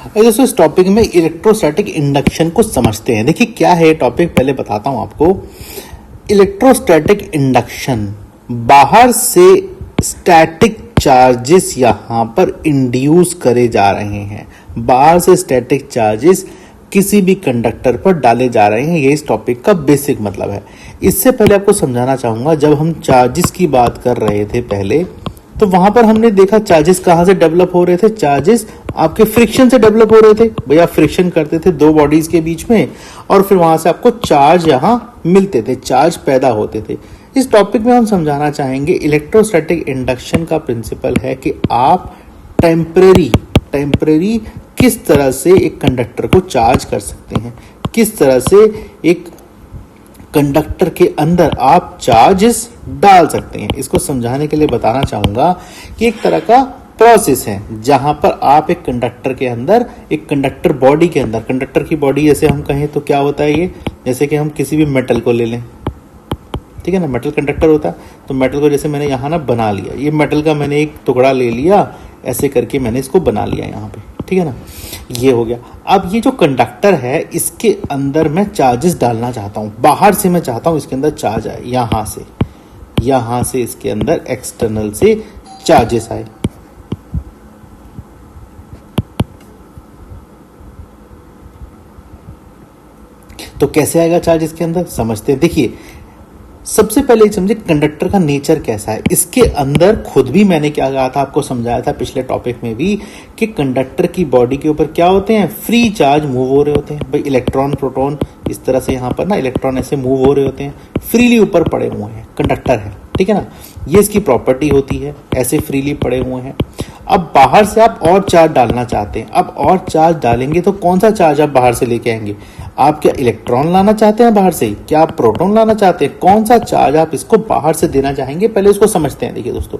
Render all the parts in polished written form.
दोस्तों इस टॉपिक में इलेक्ट्रोस्टैटिक इंडक्शन को समझते हैं। देखिए क्या है ये टॉपिक, पहले बताता हूं आपको। इलेक्ट्रोस्टैटिक इंडक्शन, बाहर से स्टैटिक चार्जेस यहां पर इंड्यूस करे जा रहे हैं। बाहर से स्टैटिक चार्जेस किसी भी कंडक्टर पर डाले जा रहे हैं, ये इस टॉपिक का बेसिक मतलब है। इससे पहले आपको समझाना चाहूंगा, जब हम चार्जेस की बात कर रहे थे पहले, तो वहां पर हमने देखा चार्जेस कहां से डेवलप हो रहे थे। चार्जेस आपके फ्रिक्शन से डेवलप हो रहे थे। भैया फ्रिक्शन करते थे दो बॉडीज के बीच में और फिर वहां से आपको चार्ज यहां मिलते थे, चार्ज पैदा होते थे। इस टॉपिक में हम समझाना चाहेंगे इलेक्ट्रोस्टैटिक इंडक्शन का प्रिंसिपल है कि आप टेम्परेरी किस तरह से एक कंडक्टर को चार्ज कर सकते हैं, किस तरह से एक कंडक्टर के अंदर आप चार्जेस डाल सकते हैं। इसको समझाने के लिए बताना चाहूंगा कि एक तरह का प्रोसेस है जहां पर आप एक कंडक्टर के अंदर, एक कंडक्टर बॉडी के अंदर, कंडक्टर की बॉडी जैसे हम कहें तो क्या होता है ये, जैसे कि हम किसी भी मेटल को ले लें, ठीक है ना, मेटल कंडक्टर होता है। तो मेटल को जैसे मैंने यहाँ ना बना लिया, ये मेटल का मैंने एक टुकड़ा ले लिया, ऐसे करके मैंने इसको बना लिया यहाँ पे, ठीक है ना, ये हो गया। अब ये जो कंडक्टर है इसके अंदर मैं चार्जेस डालना चाहता हूँ, बाहर से मैं चाहता हूँ इसके अंदर चार्ज आए, यहाँ से इसके अंदर एक्सटर्नल से चार्जेस आए। तो कैसे आएगा चार्ज इसके अंदर, समझते हैं। देखिए सबसे पहले समझे कंडक्टर का नेचर कैसा है। इसके अंदर खुद भी मैंने क्या कहा था, आपको समझाया था पिछले टॉपिक में भी, कि कंडक्टर की बॉडी के ऊपर क्या होते हैं, फ्री चार्ज मूव हो रहे होते हैं। भाई इलेक्ट्रॉन प्रोटॉन इस तरह से यहाँ पर ना इलेक्ट्रॉन ऐसे मूव हो रहे होते हैं, फ्रीली ऊपर पड़े हुए हैं, कंडक्टर है, ठीक है ना, ये इसकी प्रॉपर्टी होती है, ऐसे फ्रीली पड़े हुए हैं। अब बाहर से आप और चार्ज डालना चाहते हैं, अब और चार्ज डालेंगे तो कौन सा चार्ज आप बाहर से लेके आएंगे? आप क्या इलेक्ट्रॉन लाना चाहते हैं बाहर से, क्या आप प्रोटॉन लाना चाहते हैं? कौन सा चार्ज आप इसको बाहर से देना चाहेंगे, पहले उसको समझते हैं। देखिए दोस्तों,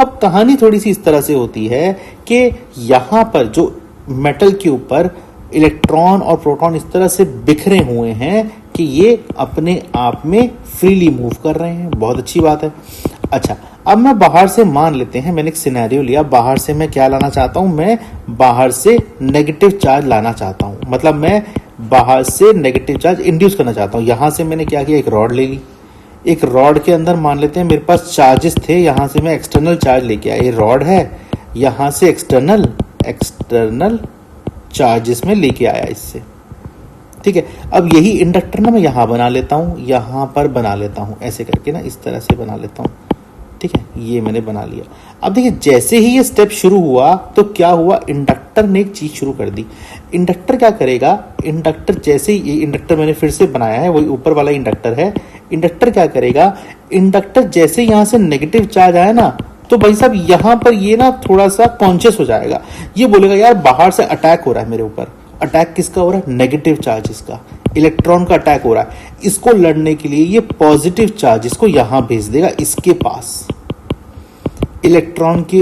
अब कहानी थोड़ी सी इस तरह से होती है कि यहां पर जो मेटल के ऊपर इलेक्ट्रॉन और प्रोटॉन इस तरह से बिखरे हुए हैं कि ये अपने आप में फ्रीली मूव कर रहे हैं, बहुत अच्छी बात है। अच्छा, अब मैं बाहर से मान लेते हैं, मैंने एक सिनेरियो लिया, बाहर से मैं क्या लाना चाहता हूं, मैं बाहर से नेगेटिव चार्ज लाना चाहता हूं, मतलब मैं बाहर से नेगेटिव चार्ज इंड्यूस करना चाहता हूं। यहां से मैंने क्या किया, एक रॉड ले ली, एक रॉड के अंदर मान लेते हैं मेरे पास चार्जेस थे, यहां से मैं एक्सटर्नल चार्ज लेके आया, ये रॉड है, यहां से एक्सटर्नल चार्जेस में लेके आया इससे, ठीक है। अब यही इंडक्टर ना मैं यहां बना लेता हूं, यहां पर बना लेता हूं, ऐसे करके ना इस तरह से बना लेता हूं, ठीक है, ये मैंने बना लिया। अब देखिए जैसे ही ये स्टेप शुरू हुआ तो क्या हुआ, इंडक्टर ने एक चीज शुरू कर दी। इंडक्टर क्या करेगा, इंडक्टर जैसे ही, ये इंडक्टर मैंने फिर से बनाया है, वही ऊपर वाला इंडक्टर है। इंडक्टर क्या करेगा, इंडक्टर जैसे यहां से नेगेटिव चार्ज आया ना, तो भाई साहब यहां पर ये ना थोड़ा सा कॉन्शियस हो जाएगा, ये बोलेगा यार बाहर से अटैक हो रहा है मेरे ऊपर। अटैक किसका हो रहा है, नेगेटिव चार्जेस का, इलेक्ट्रॉन का अटैक हो रहा है। इसको लड़ने के लिए ये पॉजिटिव चार्जेस को यहां भेज देगा, इसके पास इलेक्ट्रॉन की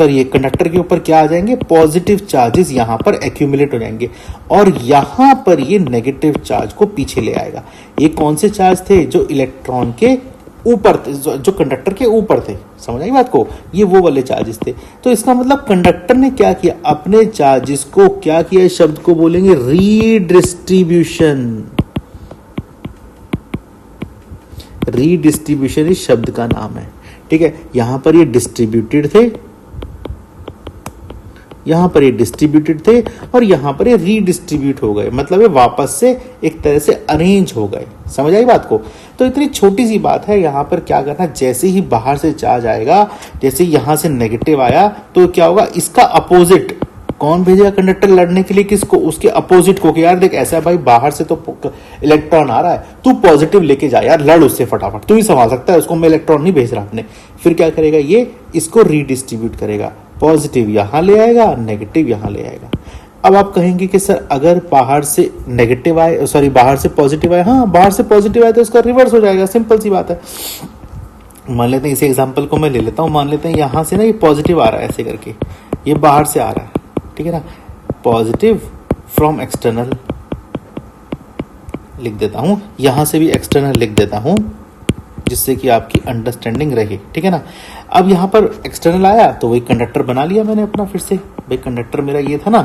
ये कंडक्टर के ऊपर क्या आ जाएंगे, पॉजिटिव चार्जेस यहां पर एक्यूमुलेट हो जाएंगे और यहां पर ये नेगेटिव चार्ज को पीछे ले आएगा। ये कौन से चार्ज थे, जो इलेक्ट्रॉन के ऊपर थे, जो कंडक्टर के ऊपर थे, समझ आई बात को, ये वो वाले चार्जेस थे। तो इसका मतलब कंडक्टर ने क्या किया, अपने चार्जेस को क्या किया, इस शब्द को बोलेंगे रीडिस्ट्रीब्यूशन। रीडिस्ट्रीब्यूशन इस शब्द का नाम है, ठीक है। यहां पर ये डिस्ट्रीब्यूटेड थे, यहां पर ये डिस्ट्रीब्यूटेड थे और यहां पर ये रीडिस्ट्रीब्यूट हो गए, मतलब ये वापस से एक तरह से अरेंज हो गए, समझ आई बात को। तो इतनी छोटी सी बात है, यहां पर क्या करना, जैसे ही बाहर से चार्ज आएगा, जैसे यहां से नेगेटिव आया तो क्या होगा, इसका अपोजिट कौन भेजेगा कंडक्टर लड़ने के लिए, किसको, उसके अपोजिट को, कि यार देख ऐसा है भाई, बाहर से तो इलेक्ट्रॉन आ रहा है, तू पॉजिटिव लेके जा यार, लड़ उससे फटाफट, तू ही संभाल सकता है उसको, मैं इलेक्ट्रॉन नहीं भेज रहा अपने। फिर क्या करेगा, ये इसको रीडिस्ट्रीब्यूट करेगा, पॉजिटिव यहां ले आएगा, नेगेटिव यहां ले आएगा। अब आप कहेंगे कि सर अगर बाहर से नेगेटिव आए, बाहर से पॉजिटिव आए, हाँ बाहर से पॉजिटिव आए तो इसका रिवर्स हो जाएगा, सिंपल सी बात है। मान लेते हैं इसी एग्जांपल को मैं ले लेता हूं, मान लेते हैं यहां से ना ये पॉजिटिव आ रहा है, ऐसे करके ये बाहर से आ रहा है, ठीक है ना, पॉजिटिव फ्रॉम एक्सटर्नल लिख देता हूं, यहां से भी एक्सटर्नल लिख देता हूं, जिससे कि आपकी अंडरस्टैंडिंग रहे, ठीक है ना। अब यहां पर एक्सटर्नल आया तो वही कंडक्टर बना लिया मैंने अपना, फिर से भाई कंडक्टर मेरा ये था ना,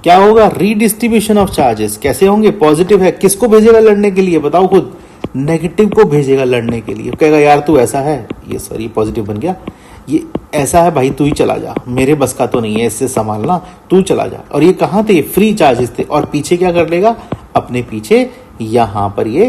क्या होगा, रीडिस्ट्रीब्यूशन ऑफ चार्जेस। कैसे होंगे, पॉजिटिव है, किसको भेजेगा लड़ने के लिए, बताओ खुद, नेगेटिव को भेजेगा लड़ने के लिए। कहेगा यार तू ऐसा है, ये सॉरी पॉजिटिव बन गया, ये ऐसा है भाई तू ही चला जा, मेरे बस का तो नहीं है इससे संभालना, तू चला जा। और ये कहाँ थे, फ्री चार्जेस थे, और पीछे क्या कर लेगा, अपने पीछे यहां पर ये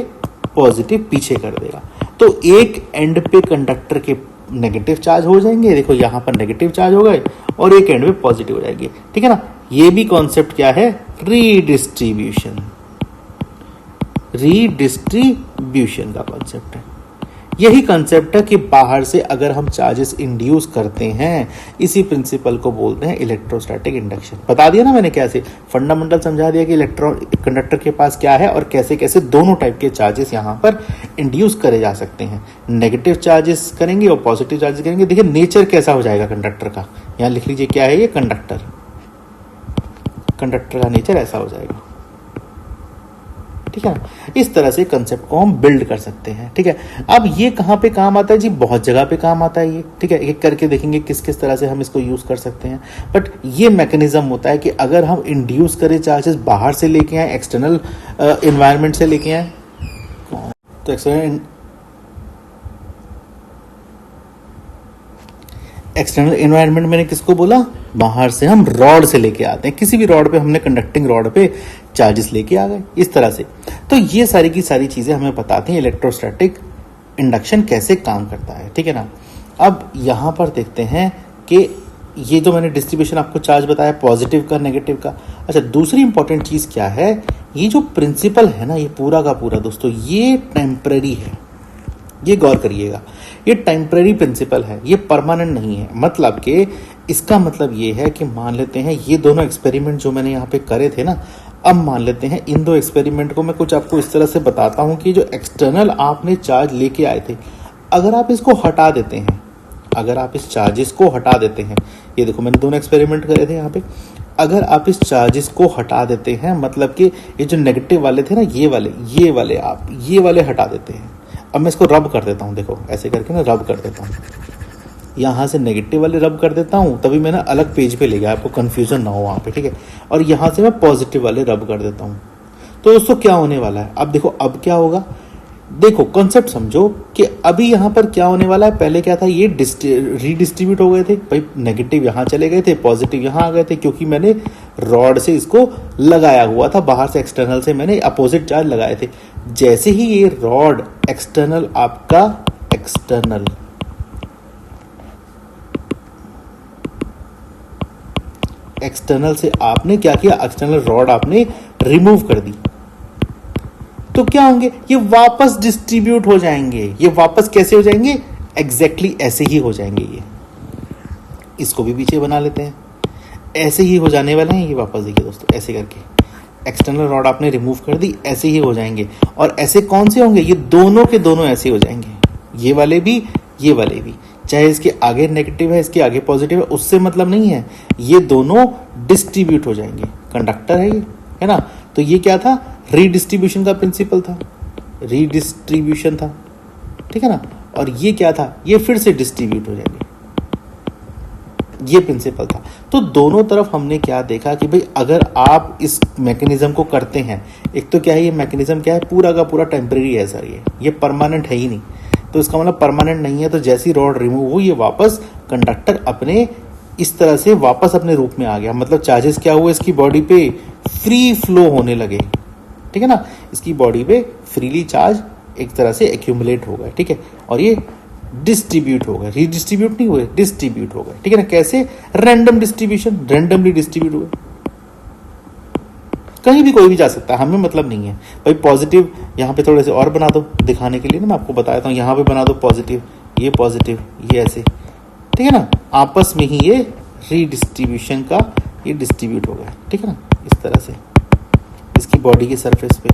पॉजिटिव पीछे कर देगा। तो एक एंड पे कंडक्टर के नेगेटिव चार्ज हो जाएंगे, देखो यहां पर नेगेटिव चार्ज हो गए, और एक एंड पे पॉजिटिव हो जाएंगे, ठीक है ना। ये भी कॉन्सेप्ट क्या है, रीडिस्ट्रीब्यूशन, रीडिस्ट्रीब्यूशन का कॉन्सेप्ट है। यही कंसेप्ट है कि बाहर से अगर हम चार्जेस इंड्यूस करते हैं, इसी प्रिंसिपल को बोलते हैं इलेक्ट्रोस्टैटिक इंडक्शन। बता दिया ना मैंने कैसे, फंडामेंटल समझा दिया कि इलेक्ट्रॉन कंडक्टर के पास क्या है और कैसे कैसे दोनों टाइप के चार्जेस यहां पर इंड्यूस करे जा सकते हैं। नेगेटिव चार्जेस करेंगे और पॉजिटिव चार्जेस करेंगे। देखिए नेचर कैसा हो जाएगा कंडक्टर का, यहां लिख लीजिए क्या है ये, कंडक्टर, कंडक्टर का नेचर ऐसा हो जाएगा, ठीक है ना। इस तरह से कंसेप्ट को हम बिल्ड कर सकते हैं, ठीक है। अब ये कहां पे काम आता है जी, बहुत जगह पे काम आता है ये, ठीक है। एक करके देखेंगे किस किस तरह से हम इसको यूज कर सकते हैं। बट ये मैकेनिज्म होता है कि अगर हम इंड्यूस करें चार्जेस, बाहर से लेके आए, एक्सटर्नल एनवायरनमेंट से लेके आए, तो एक्सटर्नल एनवायरनमेंट मैंने किसको बोला, बाहर से हम रॉड से लेके आते हैं, किसी भी रॉड पे हमने कंडक्टिंग रॉड पे चार्जेस लेके आ गए इस तरह से। तो ये सारी की सारी चीजें हमें बताती हैं इलेक्ट्रोस्टैटिक इंडक्शन कैसे काम करता है, ठीक है ना। अब यहां पर देखते हैं कि ये जो मैंने डिस्ट्रीब्यूशन आपको चार्ज बताया, पॉजिटिव का नेगेटिव का। अच्छा, दूसरी इंपॉर्टेंट चीज क्या है, ये जो प्रिंसिपल है ना, ये पूरा का पूरा दोस्तों ये टेम्पररी है, ये गौर करिएगा, ये टेम्पररी प्रिंसिपल है, ये परमानेंट नहीं है। मतलब कि इसका मतलब ये है कि मान लेते हैं ये दोनों एक्सपेरिमेंट जो मैंने यहाँ पे करे थे ना, अब मान लेते हैं इन दो एक्सपेरिमेंट को मैं कुछ आपको इस तरह से बताता हूं कि जो एक्सटर्नल आपने चार्ज लेके आए थे, अगर आप इसको हटा देते हैं, अगर आप इस चार्जेस को हटा देते हैं, ये देखो मैंने दोनों एक्सपेरिमेंट करे थे यहाँ पे, अगर आप इस चार्जेस को हटा देते हैं, मतलब कि ये जो नेगेटिव वाले थे ना, ये वाले आप ये वाले हटा देते हैं। अब मैं इसको रब कर देता हूँ, देखो ऐसे करके ना रब कर देता हूँ, यहाँ से नेगेटिव वाले रब कर देता हूँ, तभी मैं ना अलग पेज पे ले गया, आपको कंफ्यूजन ना हो वहाँ पे, ठीक है। और यहाँ से मैं पॉजिटिव वाले रब कर देता हूँ। तो दोस्तों क्या होने वाला है, अब देखो अब क्या होगा, देखो कॉन्सेप्ट समझो कि अभी यहाँ पर क्या होने वाला है। पहले क्या था, ये रीडिस्ट्रीब्यूट हो गए थे भाई, नेगेटिव यहाँ चले गए थे, पॉजिटिव यहाँ आ गए थे, क्योंकि मैंने रॉड से इसको लगाया हुआ था, बाहर से एक्सटर्नल से मैंने अपोजिट चार्ज लगाए थे। जैसे ही ये रॉड एक्सटर्नल आपका एक्सटर्नल से आपने क्या किया, एक्सटर्नल रॉड आपने रिमूव कर दी, तो क्या होंगे, ये वापस डिस्ट्रीब्यूट हो जाएंगे। ये वापस कैसे हो जाएंगे, एग्जैक्टली ऐसे ही हो जाएंगे। ये इसको भी पीछे बना लेते हैं, ऐसे ही हो जाने वाले हैं ये वापस। देखिए दोस्तों ऐसे करके एक्सटर्नल रॉड आपने रिमूव कर दी, ऐसे ही हो जाएंगे। और ऐसे कौन से होंगे, ये दोनों के दोनों ऐसे हो जाएंगे, ये वाले भी ये वाले भी, चाहे इसके आगे नेगेटिव है इसके आगे पॉजिटिव है, उससे मतलब नहीं है, ये दोनों डिस्ट्रीब्यूट हो जाएंगे। कंडक्टर है ये, है ना। तो ये क्या था, रीडिस्ट्रीब्यूशन का प्रिंसिपल था, रीडिस्ट्रीब्यूशन था, ठीक है ना। और ये क्या था, ये फिर से डिस्ट्रीब्यूट हो जाएंगे, ये प्रिंसिपल था। तो दोनों तरफ हमने क्या देखा कि भाई अगर आप इस मैकेनिज्म को करते हैं, एक तो क्या है ये मैकेनिज्म क्या है, पूरा का पूरा टेम्परेरी है सर, ये परमानेंट है ही नहीं। तो इसका मतलब परमानेंट नहीं है, तो जैसी रॉड रिमूव हुई ये वापस कंडक्टर अपने इस तरह से वापस अपने रूप में आ गया। मतलब चार्जेस क्या हुए, इसकी बॉडी पे फ्री फ्लो होने लगे, ठीक है ना। इसकी बॉडी पे फ्रीली चार्ज एक तरह से एक्यूमुलेट हो गए, ठीक है। और ये डिस्ट्रीब्यूट हो गए, रीडिस्ट्रीब्यूट नहीं हुए, डिस्ट्रीब्यूट हो गए, ठीक है ना। कैसे, रैंडम डिस्ट्रीब्यूशन, रैंडमली डिस्ट्रीब्यूट हुए, कहीं भी कोई भी जा सकता है, हमें मतलब नहीं है भाई। पॉजिटिव यहाँ पे थोड़े से और बना दो दिखाने के लिए ना, मैं आपको बताता हूँ, यहाँ पे बना दो पॉजिटिव, ये ऐसे, ठीक है ना। आपस में ही ये रीडिस्ट्रीब्यूशन का ये डिस्ट्रीब्यूट हो गया, ठीक है ना, इस तरह से इसकी बॉडी की सरफेस पे।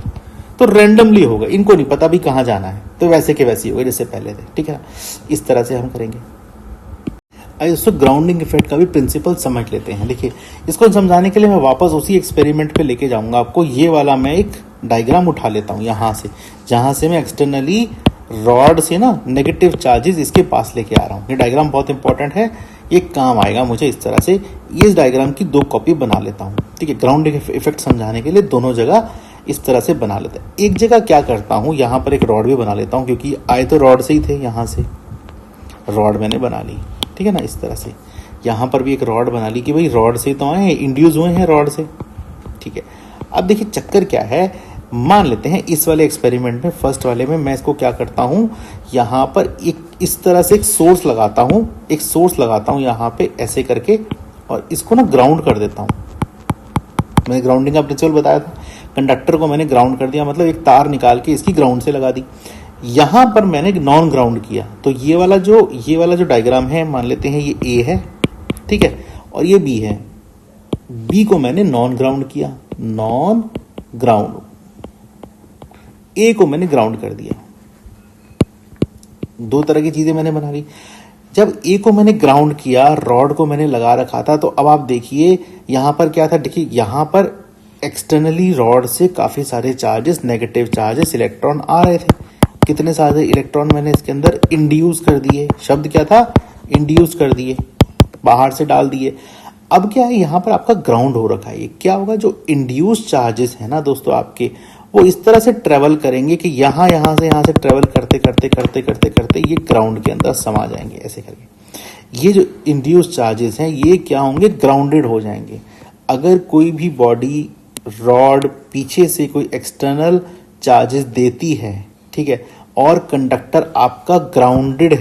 तो रैंडमली होगा, इनको नहीं पता भी कहाँ जाना है, तो वैसे के वैसे ही होगा जैसे पहले थे, ठीक है ना। इस तरह से हम करेंगे। दोस्तों ग्राउंडिंग इफेक्ट का भी प्रिंसिपल समझ लेते हैं। देखिए इसको समझाने के लिए मैं वापस उसी एक्सपेरिमेंट पे लेके जाऊंगा आपको। ये वाला मैं एक डायग्राम उठा लेता हूँ यहाँ से, जहाँ से मैं एक्सटर्नली रॉड से ना नेगेटिव चार्जेस इसके पास लेके आ रहा हूँ। ये डायग्राम बहुत इंपॉर्टेंट है, ये काम आएगा मुझे इस तरह से। इस डायग्राम की 2 कॉपी बना लेता हूँ, ठीक है। ग्राउंड इफेक्ट समझाने के लिए दोनों जगह इस तरह से बना लेते हैं। एक जगह क्या करता हूँ, यहाँ पर एक रॉड भी बना लेता हूँ, क्योंकि आए तो रॉड से ही थे, यहाँ से रॉड मैंने बना ली, ठीक है ना। इस तरह से यहाँ पर भी एक रॉड बना ली कि भाई रॉड से तो आए हैं, इंड्यूस हुए हैं रॉड से, ठीक है। अब देखिए चक्कर क्या है, मान लेते हैं इस वाले एक्सपेरिमेंट में, फर्स्ट वाले में मैं इसको क्या करता हूँ, यहाँ पर एक इस तरह से एक सोर्स लगाता हूँ, यहाँ पे ऐसे करके, और इसको ना ग्राउंड कर देता हूँ। मैंने ग्राउंडिंग का प्रिंसिपल बताया था, कंडक्टर को मैंने ग्राउंड कर दिया, मतलब एक तार निकाल के इसकी ग्राउंड से लगा दी। यहाँ पर मैंने नॉन ग्राउंड किया, तो ये वाला जो डायग्राम है, मान लेते हैं ये ए है, ठीक है, और ये बी है। बी को मैंने नॉन ग्राउंड किया, नॉन ग्राउंड, ए को मैंने ग्राउंड कर दिया। 2 तरह की चीजें मैंने बना ली। जब ए को मैंने ग्राउंड किया, रॉड को मैंने लगा रखा था, तो अब आप देखिए यहां पर क्या था, देखिए यहां पर एक्सटर्नली रॉड से काफी सारे चार्जेस, नेगेटिव चार्जेस, इलेक्ट्रॉन आ रहे थे। कितने सारे इलेक्ट्रॉन मैंने इसके अंदर इंड्यूस कर दिए, शब्द क्या था, इंड्यूस कर दिए, बाहर से डाल दिए। अब क्या है, यहां पर आपका ग्राउंड हो रखा है। क्या होगा, जो इंड्यूस चार्जेस है ना दोस्तों आपके, वो इस तरह से ट्रेवल करेंगे कि यहां से ट्रेवल करते ये ग्राउंड के अंदर समा जाएंगे, ऐसे करके। ये जो इंड्यूस चार्जेस हैं ये क्या होंगे, ग्राउंडेड हो जाएंगे। अगर कोई भी बॉडी रॉड पीछे से कोई एक्सटर्नल चार्जेस देती है, ठीक है, और कंडक्टर आपका ग्राउंडेड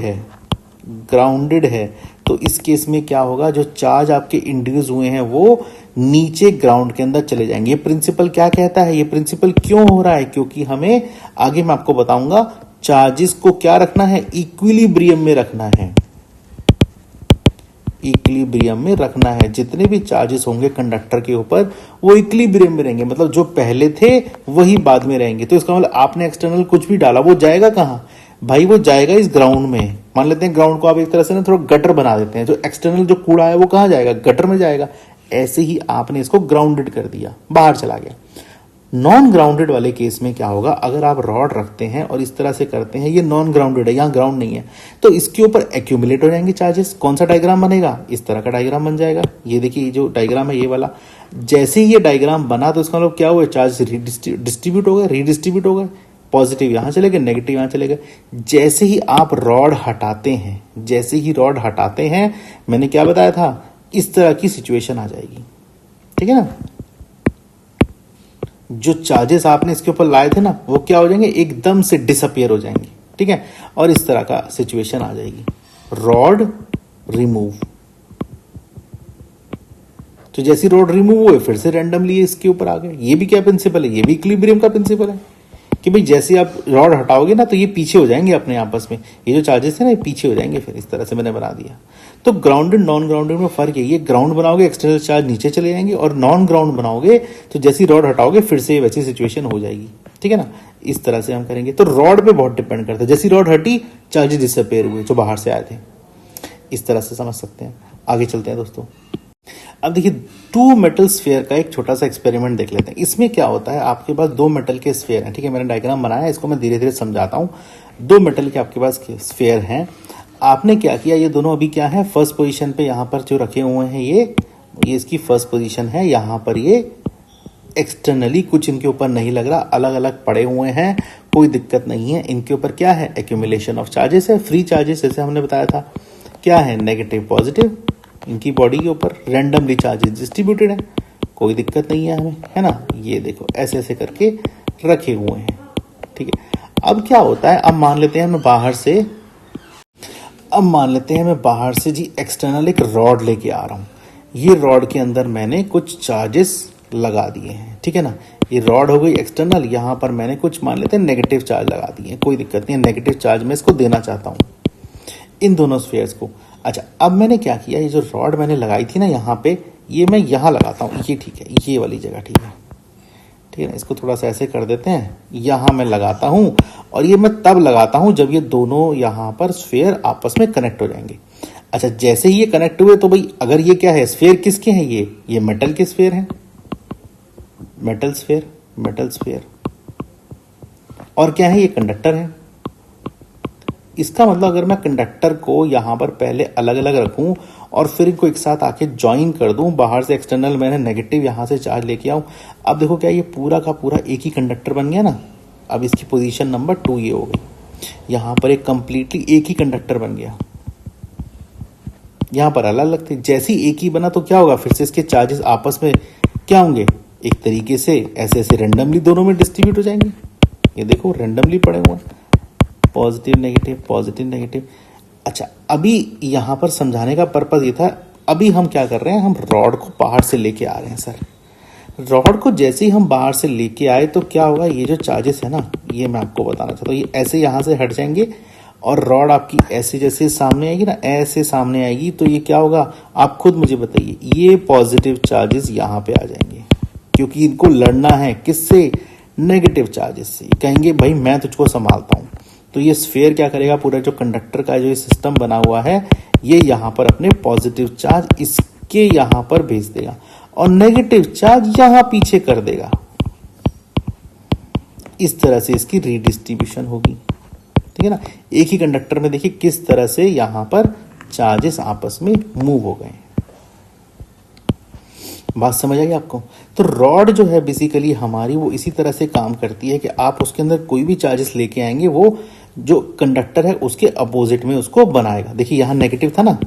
है, तो इस केस में क्या होगा, जो चार्ज आपके इंड्यूस हुए हैं वो नीचे ग्राउंड के अंदर चले जाएंगे। ये प्रिंसिपल क्या कहता है, ये प्रिंसिपल क्यों हो रहा है, क्योंकि हमें आगे मैं आपको बताऊंगा चार्जेस को क्या रखना है, इक्विलिब्रियम में रखना है। इक्विलिब्रियम में रखना है। जितने भी चार्जेस होंगे कंडक्टर के ऊपर वो इक्विलिब्रियम में रहेंगे, मतलब जो पहले थे वही बाद में रहेंगे। तो इसका मतलब आपने एक्सटर्नल कुछ भी डाला, वो जाएगा कहाँ भाई, वो जाएगा इस ग्राउंड में। मान लेते हैं ग्राउंड को आप एक तरह से ना थोड़ा गटर बना देते हैं, जो एक्सटर्नल जो कूड़ा है वो कहाँ जाएगा, गटर में जाएगा। ऐसे ही आपने इसको ग्राउंडेड कर दिया, बाहर चला गया। नॉन ग्राउंडेड वाले केस में क्या होगा, अगर आप रॉड रखते हैं और इस तरह से करते हैं, ये नॉन ग्राउंडेड है, यहाँ ग्राउंड नहीं है, तो इसके ऊपर एक्यूमुलेट हो जाएंगे चार्जेस। कौन सा डायग्राम बनेगा, इस तरह का डायग्राम बन जाएगा। ये देखिए जो डायग्राम है ये वाला, जैसे ही ये डायग्राम बना तो इसका मतलब क्या हुआ, चार्ज डिस्ट्रीब्यूट हो गए, रीडिस्ट्रीब्यूट हो गए, पॉजिटिव यहां चले गए, नेगेटिव यहां चले गए। जैसे ही आप रॉड हटाते हैं, मैंने क्या बताया था, इस तरह की सिचुएशन आ जाएगी, ठीक है ना। जो चार्जेस आपने इसके ऊपर लाए थे ना, वो क्या हो जाएंगे, एकदम से डिसअपियर हो जाएंगे, ठीक है, और इस तरह का सिचुएशन आ जाएगी। रॉड रिमूव, तो जैसी रॉड रिमूव हुए फिर से रैंडमली इसके ऊपर आ गए। ये भी क्या प्रिंसिपल है, ये भी इक्विलिब्रियम का प्रिंसिपल है कि भाई जैसे आप रॉड हटाओगे ना तो ये पीछे हो जाएंगे अपने आपस में, ये जो चार्जेस है ना ये पीछे हो जाएंगे। फिर इस तरह से मैंने बना दिया। तो ग्राउंडेड नॉन ग्राउंडेड में फर्क है, ये ग्राउंड बनाओगे एक्सटर्नल चार्ज नीचे चले जाएंगे, और नॉन ग्राउंड बनाओगे तो जैसी रॉड हटाओगे फिर से वैसी सिचुएशन हो जाएगी, ठीक है ना। इस तरह से हम करेंगे। तो रॉड पे बहुत डिपेंड करता है, जैसी रॉड हटी चार्जेस डिसअपेयर हुए जो बाहर से आए थे। इस तरह से समझ सकते हैं। आगे चलते हैं दोस्तों। अब देखिए 2 मेटल स्फीयर का एक छोटा सा एक्सपेरिमेंट देख लेते हैं। इसमें क्या होता है, आपके पास 2 मेटल के स्फीयर हैं, ठीक है, मैंने डायग्राम बनाया है, इसको मैं धीरे धीरे समझाता हूँ। 2 मेटल के आपके पास स्फीयर हैं। आपने क्या किया, ये दोनों अभी क्या है, फर्स्ट पोजीशन पे यहाँ पर जो रखे हुए हैं ये इसकी फर्स्ट पोजीशन है। यहाँ पर ये एक्सटर्नली कुछ इनके ऊपर नहीं लग रहा, अलग अलग पड़े हुए हैं, कोई दिक्कत नहीं है। इनके ऊपर क्या है, एक्यूमुलेशन ऑफ चार्जेस है, फ्री चार्जेस, जैसे हमने बताया था। क्या है, नेगेटिव पॉजिटिव, इनकी बॉडी के ऊपर रैंडमली चार्जेस डिस्ट्रीब्यूटेड है, कोई दिक्कत नहीं है हमें, है ना। ये देखो ऐसे ऐसे करके रखे हुए हैं, ठीक है। अब क्या होता है, अब मान लेते हैं मैं बाहर से जी एक्सटर्नल एक रॉड लेके आ रहा हूँ। ये रॉड के अंदर मैंने कुछ चार्जेस लगा दिए हैं, ठीक है ना। ये रॉड हो गई एक्सटर्नल, यहाँ पर मैंने कुछ मान लेते हैं नेगेटिव चार्ज लगा दिए, कोई दिक्कत नहीं है, नेगेटिव चार्ज मैं इसको देना चाहता हूँ इन दोनों स्फीयर्स को। अच्छा, अब मैंने क्या किया, ये जो रॉड मैंने लगाई थी ना यहाँ पे, ये मैं यहाँ लगाता हूँ, ये ठीक है, ये वाली जगह ठीक है, ठीक है ना। इसको थोड़ा सा ऐसे कर देते हैं, यहाँ मैं लगाता हूँ, और ये मैं तब लगाता हूँ जब ये दोनों यहाँ पर स्फीयर आपस में कनेक्ट हो जाएंगे। अच्छा, जैसे ही ये कनेक्ट हुए तो भाई अगर ये क्या है, स्फीयर किसके हैं, ये मेटल के स्फीयर हैं, मेटल स्फीयर, और क्या है, ये कंडक्टर है। इसका मतलब अगर मैं कंडक्टर को यहाँ पर पहले अलग अलग रखूं और फिर इनको एक साथ आके ज्वाइन कर दूं, बाहर से एक्सटर्नल मैंने नेगेटिव यहाँ से चार्ज लेके आऊं। अब देखो क्या ये पूरा का पूरा एक ही कंडक्टर बन गया ना। अब इसकी पोजीशन नंबर 2 ये हो गई, यहाँ पर एक कंप्लीटली एक ही कंडक्टर बन गया, यहाँ पर अलग अलग थे। जैसे ही एक ही बना तो क्या होगा, फिर से इसके चार्जेस आपस में क्या होंगे, एक तरीके से ऐसे ऐसे रेंडमली दोनों में डिस्ट्रीब्यूट हो जाएंगे। ये देखो रेंडमली पड़े हुए हैं, पॉजिटिव नेगेटिव पॉजिटिव नेगेटिव। अच्छा, अभी यहाँ पर समझाने का पर्पज ये था, अभी हम क्या कर रहे हैं, हम रॉड को बाहर से लेके आ रहे हैं सर। रॉड को जैसे ही हम बाहर से लेके आए तो क्या होगा, ये जो चार्जेस है ना, ये मैं आपको बताना चाहता हूँ, ये ऐसे यहाँ से हट जाएंगे और रॉड आपकी ऐसे जैसे सामने आएगी ना, ऐसे सामने आएगी तो ये क्या होगा, आप खुद मुझे बताइए, ये पॉजिटिव चार्जेस यहाँ पे आ जाएंगे, क्योंकि इनको लड़ना है किससे, नेगेटिव चार्जेस से। कहेंगे भाई मैं तुझको संभालता हूँ, तो ये स्फीयर क्या करेगा, पूरा जो कंडक्टर का जो ये सिस्टम बना हुआ है, ये यहाँ पर अपने पॉजिटिव चार्ज इसके यहाँ पर भेज देगा और नेगेटिव चार्ज यहाँ पीछे कर देगा। इस तरह से इसकी रीडिस्ट्रीब्यूशन होगी, ठीक है ना। एक ही कंडक्टर में देखिए किस तरह से यहां पर चार्जेस आपस में मूव हो गए। बात समझ आई आपको। तो रॉड जो है बेसिकली हमारी वो इसी तरह से काम करती है कि आप उसके अंदर कोई भी चार्जेस लेके आएंगे, वो जो कंडक्टर है उसके अपोजिट में उसको बनाएगा। देखिए यहाँ नेगेटिव था ना,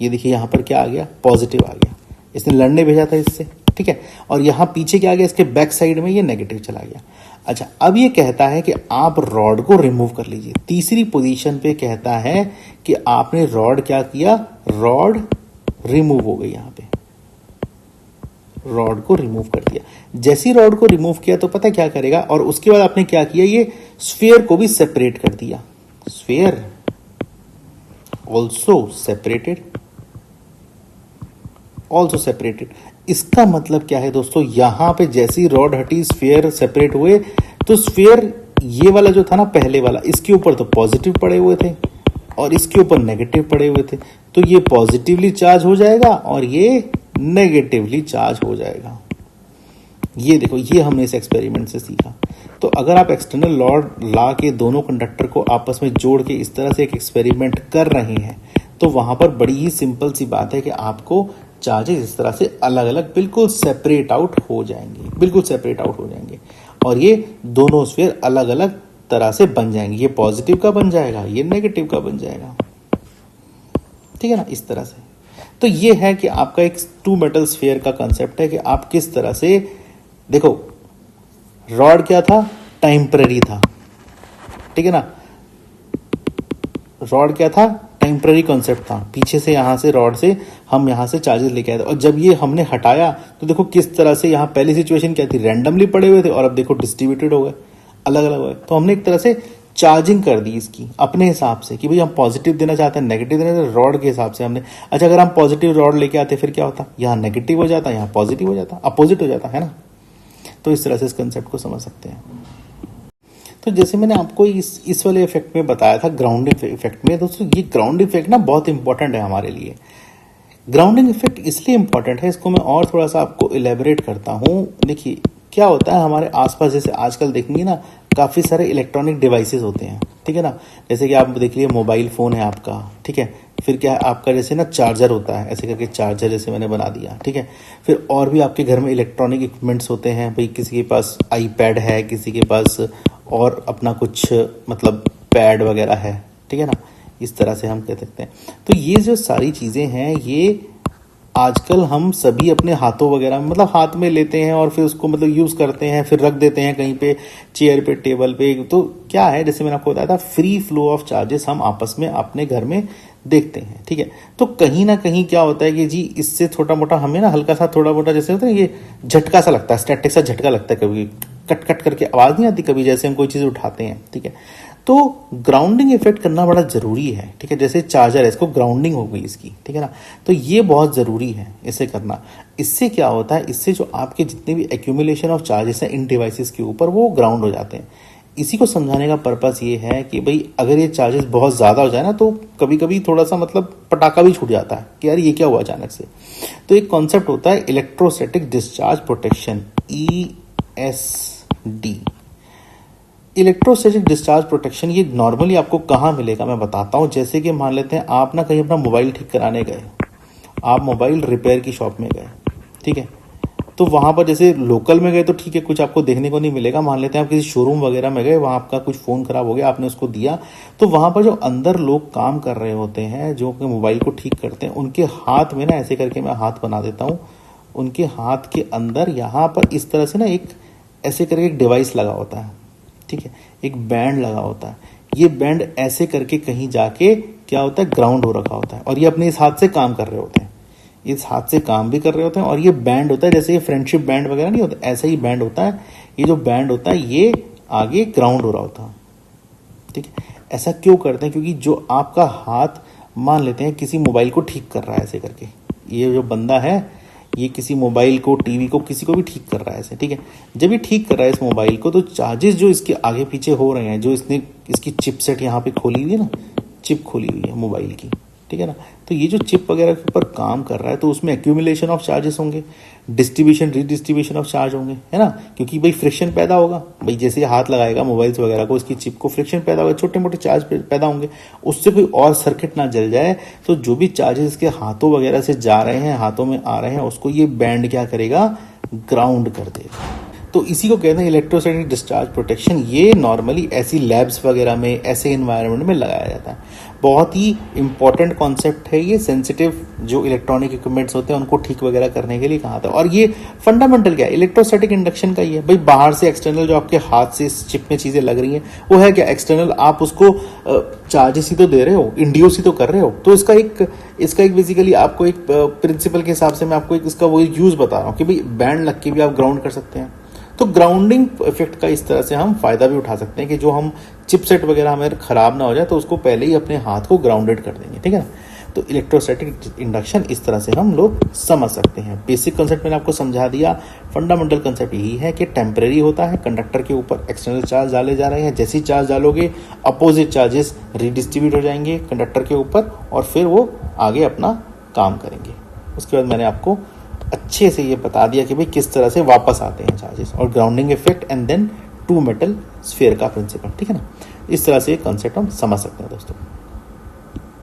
ये देखिए यहाँ पर क्या आ गया, पॉजिटिव आ गया, इसने लड़ने भेजा था इससे, ठीक है। और यहाँ पीछे क्या आ गया, इसके बैक साइड में ये नेगेटिव चला गया। अच्छा, अब ये कहता है कि आप रॉड को रिमूव कर लीजिए। तीसरी पोजीशन पे कहता है कि आपने रॉड क्या किया, रॉड रिमूव हो गई, यहाँ पे रॉड को रिमूव कर दिया। जैसे ही रॉड को रिमूव किया तो पता क्या करेगा, और उसके बाद आपने क्या किया, ये स्फीयर को भी सेपरेट कर दिया। Sphere also separated, also separated. इसका मतलब क्या है दोस्तों, यहां पे जैसी रॉड हटी स्फीयर सेपरेट हुए, तो स्फीयर ये वाला जो था ना पहले वाला, इसके ऊपर तो पॉजिटिव पड़े हुए थे और इसके ऊपर नेगेटिव पड़े हुए थे, तो ये पॉजिटिवली चार्ज हो जाएगा और ये नेगेटिवली चार्ज हो जाएगा। ये देखो, ये हमने इस एक्सपेरिमेंट से सीखा। तो अगर आप एक्सटर्नल रॉड ला के दोनों कंडक्टर को आपस में जोड़ के इस तरह से एक एक्सपेरिमेंट कर रहे हैं, तो वहां पर बड़ी ही सिंपल सी बात है कि आपको चार्जेस इस तरह से अलग अलग बिल्कुल सेपरेट आउट हो जाएंगे, बिल्कुल सेपरेट आउट हो जाएंगे, और ये दोनों स्फीयर अलग अलग तरह से बन जाएंगे। ये पॉजिटिव का बन जाएगा, ये नेगेटिव का बन जाएगा, ठीक है ना, इस तरह से। तो ये है कि आपका एक टू मेटल स्फीयर का कंसेप्ट है कि आप किस तरह से, देखो रॉड क्या था, टेम्पररी था, ठीक है ना। रॉड क्या था, टेम्पररी कॉन्सेप्ट था। पीछे से यहां से रॉड से हम यहां से चार्जेस लेके आए थे, और जब ये हमने हटाया तो देखो किस तरह से, यहां पहली सिचुएशन क्या थी, रैंडमली पड़े हुए थे, और अब देखो डिस्ट्रीब्यूटेड हो गए, अलग अलग हो गए। तो हमने एक तरह से चार्जिंग कर दी इसकी अपने हिसाब से कि भाई हम पॉजिटिव देना चाहते हैं, नेगेटिव देना चाहते हैं, रॉड के हिसाब से हमने। अच्छा, अगर हम पॉजिटिव रॉड लेके आते फिर क्या होता, यहाँ नेगेटिव हो जाता, यहाँ पॉजिटिव हो जाता, अपोजिट हो जाता है ना। तो इस तरह से इस कंसेप्ट को समझ सकते हैं। तो जैसे मैंने आपको इस वाले इफेक्ट में बताया था, ग्राउंडिंग इफेक्ट में, दोस्तों ये ग्राउंडिंग इफेक्ट ना बहुत इंपॉर्टेंट है हमारे लिए। ग्राउंडिंग इफेक्ट इसलिए इंपॉर्टेंट है, इसको मैं और थोड़ा सा आपको इलेबोरेट करता हूँ। देखिए क्या होता है हमारे आसपास, जैसे आजकल देखेंगे ना काफ़ी सारे इलेक्ट्रॉनिक डिवाइसेस होते हैं, ठीक है ना। जैसे कि आप देख लीजिए मोबाइल फ़ोन है आपका, ठीक है, फिर क्या है आपका जैसे ना चार्जर होता है, ऐसे करके चार्जर जैसे मैंने बना दिया, ठीक है। फिर और भी आपके घर में इलेक्ट्रॉनिक इक्विपमेंट्स होते हैं, भाई किसी के पास आईपैड है, किसी के पास और अपना कुछ मतलब पैड वगैरह है, ठीक है ना, इस तरह से हम कह सकते हैं। तो ये जो सारी चीज़ें हैं, ये आजकल हम सभी अपने हाथों वगैरह में मतलब हाथ में लेते हैं और फिर उसको मतलब यूज़ करते हैं, फिर रख देते हैं कहीं पे, चेयर पे, टेबल पे। तो क्या है, जैसे मैंने आपको बताया था, फ्री फ्लो ऑफ चार्जेस हम आपस में अपने घर में देखते हैं, ठीक है। तो कहीं ना कहीं क्या होता है कि जी इससे छोटा मोटा हमें ना हल्का सा थोड़ा मोटा जैसे होता है, ये झटका सा लगता है, स्टैटिक सा झटका लगता है, कभी कट कट करके आवाज़ नहीं आती कभी, जैसे हम कोई चीज़ उठाते हैं, ठीक है। तो ग्राउंडिंग इफेक्ट करना बड़ा ज़रूरी है, ठीक है। जैसे चार्जर है, इसको ग्राउंडिंग हो गई इसकी, ठीक है ना। तो ये बहुत ज़रूरी है इसे करना। इससे क्या होता है, इससे जो आपके जितने भी एक्यूमुलेशन ऑफ चार्जेस हैं इन डिवाइसेस के ऊपर, वो ग्राउंड हो जाते हैं। इसी को समझाने का पर्पस ये है कि भाई अगर ये चार्जेस बहुत ज़्यादा हो जाए ना, तो कभी कभी थोड़ा सा मतलब पटाखा भी छूट जाता है कि यार ये क्या हुआ अचानक से। तो एक कॉन्सेप्ट होता है electrostatic discharge protection, ESD, electrostatic discharge protection. ये नॉर्मली आपको कहाँ मिलेगा मैं बताता हूँ। जैसे कि मान लेते हैं आप ना कहीं अपना मोबाइल ठीक कराने गए आप मोबाइल रिपेयर की शॉप में गए, ठीक है, तो वहाँ पर जैसे लोकल में गए तो ठीक है, कुछ आपको देखने को नहीं मिलेगा। मान लेते हैं आप किसी शोरूम वगैरह में गए, वहाँ आपका कुछ फ़ोन ख़राब हो गया, आपने उसको दिया, तो वहाँ पर जो अंदर लोग काम कर रहे होते हैं, जो अपने मोबाइल को ठीक करते हैं, उनके हाथ में ना ऐसे करके मैं हाथ बना देता हूँ, उनके हाथ के अंदर यहाँ पर इस तरह से ना एक ऐसे करके एक डिवाइस लगा होता है, ठीक है, एक बैंड लगा होता है। ये बैंड ऐसे करके कहीं जाके क्या होता है, ग्राउंड हो रखा होता है, और ये अपने इस हाथ से काम कर रहे होते हैं, इस हाथ से काम भी कर रहे होते हैं। और ये बैंड होता है, जैसे ये फ्रेंडशिप बैंड वगैरह नहीं होता, ऐसा ही बैंड होता है। ये जो बैंड होता है ये आगे ग्राउंड हो रहा होता है, ठीक है। ऐसा क्यों करते हैं? क्योंकि जो आपका हाथ, मान लेते हैं किसी मोबाइल को ठीक कर रहा है ऐसे करके, ये जो बंदा है ये किसी मोबाइल को, टीवी को, किसी को भी ठीक कर रहा है ऐसे, ठीक है। जब ये ठीक कर रहा है इस मोबाइल को, तो चार्जेस जो इसके आगे पीछे हो रहे हैं, जो इसने इसकी चिपसेट यहाँ पे खोली हुई है ना, चिप खोली हुई है मोबाइल की, ठीक है ना, तो ये जो चिप वगैरह के ऊपर काम कर रहा है, तो उसमें एक्यूमुलेशन ऑफ चार्जेस होंगे, डिस्ट्रीब्यूशन रीडिस्ट्रीब्यूशन ऑफ चार्ज होंगे, है ना, क्योंकि भाई फ्रिक्शन पैदा होगा, भाई जैसे हाथ लगाएगा मोबाइल्स वगैरह को, इसकी चिप को फ्रिक्शन पैदा होगा, छोटे मोटे चार्ज पैदा होंगे, उससे कोई और सर्किट ना जल जाए, तो जो भी चार्जेस इसके हाथों वगैरह से जा रहे हैं, हाथों में आ रहे हैं, उसको ये बैंड क्या करेगा, ग्राउंड कर देगा। तो इसी को कहते हैं इलेक्ट्रोस्टैटिक डिस्चार्ज प्रोटेक्शन। ये नॉर्मली ऐसी लैब्स वगैरह में, ऐसे इन्वायरमेंट में लगाया जाता है। बहुत ही इंपॉर्टेंट कॉन्सेप्ट है ये। सेंसिटिव जो इलेक्ट्रॉनिक इक्विपमेंट्स होते हैं उनको ठीक वगैरह करने के लिए कहा था। और ये फंडामेंटल क्या है, इलेक्ट्रोस्टैटिक इंडक्शन का ही है। भाई बाहर से एक्सटर्नल जो आपके हाथ से इस चिप में चीजें लग रही हैं वो है क्या, एक्सटर्नल, आप उसको चार्जेस ही तो दे रहे हो, इंड्यूस ही तो कर रहे हो। तो इसका एक बेसिकली आपको एक प्रिंसिपल के हिसाब से मैं आपको एक इसका वो यूज बता रहा हूँ कि भाई बैंड लग के भी आप ग्राउंड कर सकते हैं। तो ग्राउंडिंग इफेक्ट का इस तरह से हम फायदा भी उठा सकते हैं कि जो हम चिपसेट वगैरह हमें खराब ना हो जाए तो उसको पहले ही अपने हाथ को ग्राउंडेड कर देंगे, ठीक है ना। तो इलेक्ट्रोस्टैटिक इंडक्शन इस तरह से हम लोग समझ सकते हैं। बेसिक कंसेप्ट मैंने आपको समझा दिया। फंडामेंटल कंसेप्ट यही है कि टेम्परेरी होता है, कंडक्टर के ऊपर एक्सटर्नल चार्ज डाले जा रहे हैं, जैसे ही चार्ज डालोगे अपोजिट चार्जेस रिडिस्ट्रीब्यूट हो जाएंगे कंडक्टर के ऊपर और फिर वो आगे अपना काम करेंगे। उसके बाद मैंने आपको अच्छे से ये बता दिया कि भाई किस तरह से वापस आते हैं चार्जेस, और grounding effect and then to metal sphere का प्रिंसिपल, ठीक है ना। इस तरह से कंसेप्ट हम समझ सकते हैं दोस्तों।